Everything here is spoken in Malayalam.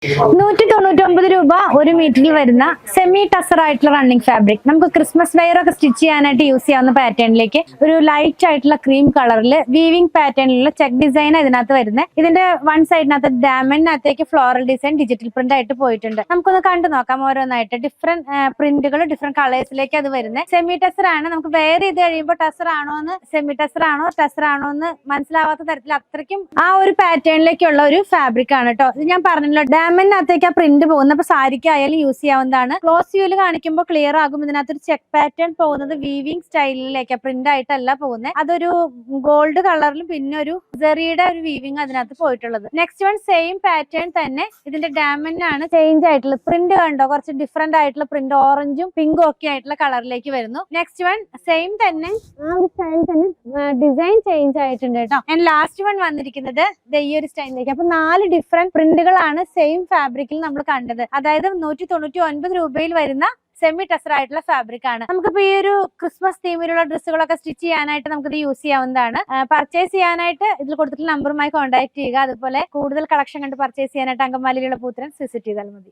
199 രൂപ ഒരു മീറ്ററിൽ വരുന്ന സെമി ടസർ ആയിട്ടുള്ള റണ്ണിങ് ഫാബ്രിക്. നമുക്ക് ക്രിസ്മസ് വെയർ ഒക്കെ സ്റ്റിച്ച് ചെയ്യാനായിട്ട് യൂസ് ചെയ്യാവുന്ന പാറ്റേണിലേക്ക് ഒരു ലൈറ്റ് ആയിട്ടുള്ള ക്രീം കളറിൽ വീവിംഗ് പാറ്റേണിലുള്ള ചെക്ക് ഡിസൈൻ ഇതിനകത്ത് വരുന്നത്. ഇതിന്റെ വൺ സൈഡിനകത്ത് ഡയമണ്ടിനകത്തേക്ക് ഫ്ലോറൽ ഡിസൈൻ ഡിജിറ്റൽ പ്രിന്റ് ആയിട്ട് പോയിട്ടുണ്ട്. നമുക്കൊന്ന് കണ്ടു നോക്കാം ഓരോന്നായിട്ട്. ഡിഫറെന്റ് പ്രിന്റുകൾ ഡിഫറെന്റ് കളേഴ്സിലേക്ക് അത് വരുന്നത്. സെമി ടസർ ആണ്. നമുക്ക് വെയർ ചെയ്ത് കഴിയുമ്പോൾ ടസർ ആണോ എന്ന് സെമി ടസർ ആണോ ടസർ ആണോ എന്ന് മനസ്സിലാവാത്ത തരത്തിൽ അത്രയ്ക്കും ആ ഒരു പാറ്റേണിലേക്കുള്ള ഒരു ഫാബ്രിക് ആണ് കേട്ടോ. ഇത് ഞാൻ പറഞ്ഞല്ലോ ഡയമണ്ടിനകത്തേക്ക് ആ പ്രിന്റ് പോകുന്നത്. അപ്പൊ സാരിക്ക് ആയാലും യൂസ് ചെയ്യാവുന്നതാണ്. ക്ലോസ് വ്യൂല് കാണിക്കുമ്പോൾ ക്ലിയർ ആകും. ഇതിനകത്തൊരു ചെക്ക് പാറ്റേൺ പോകുന്നത് വീവിംഗ് സ്റ്റൈലിലേക്ക് പ്രിന്റ് ആയിട്ടല്ല പോകുന്നത്. അതൊരു ഗോൾഡ് കളറിലും പിന്നെ ഒരു സെറിയുടെ ഒരു വീവിംഗ് അതിനകത്ത് പോയിട്ടുള്ളത്. നെക്സ്റ്റ് വൺ സെയിം പാറ്റേൺ തന്നെ ഇതിന്റെ ഡയമണ്ടിനാണ് ചേഞ്ച് ആയിട്ടുള്ളത്. പ്രിന്റ് കണ്ടോ, കുറച്ച് ഡിഫറെന്റ് ആയിട്ടുള്ള പ്രിന്റ്, ഓറഞ്ചും പിങ്കും ഒക്കെ ആയിട്ടുള്ള കളറിലേക്ക് വരുന്നു. നെക്സ്റ്റ് വൺ സെയിം തന്നെ ആ ഒരു സ്റ്റൈൽ തന്നെ ഡിസൈൻ ചേഞ്ച് ആയിട്ടുണ്ട് കേട്ടോ. ആൻഡ് ലാസ്റ്റ് വൺ വന്നിരിക്കുന്നത് ഈ ഒരു സ്റ്റൈലിലേക്ക്. അപ്പൊ 4 ഡിഫറെന്റ് പ്രിന്റുകളാണ് സെയിം ഫാബ്രിക്കിൽ നമ്മൾ കണ്ടത്. അതായത് 199 രൂപയിൽ വരുന്ന സെമി ടസർ ആയിട്ടുള്ള ഫാബ്രിക് ആണ്. നമുക്കിപ്പോ ഈ ഒരു ക്രിസ്മസ് തീമിലുള്ള ഡ്രസ്സുകളൊക്കെ സ്റ്റിച്ച് ചെയ്യാനായിട്ട് നമുക്കിത് യൂസ് ചെയ്യാവുന്നതാണ്. പർച്ചേസ് ചെയ്യാനായിട്ട് ഇതിൽ കൊടുത്തിട്ടുള്ള നമ്പറുമായി കോൺടാക്ട് ചെയ്യുക. അതുപോലെ കൂടുതൽ കളക്ഷൻ കണ്ട് പർച്ചേസ് ചെയ്യാനായിട്ട് അങ്കമാലിയിലുള്ള പൂത്തരൻ വിസിറ്റ് ചെയ്താൽ മതി.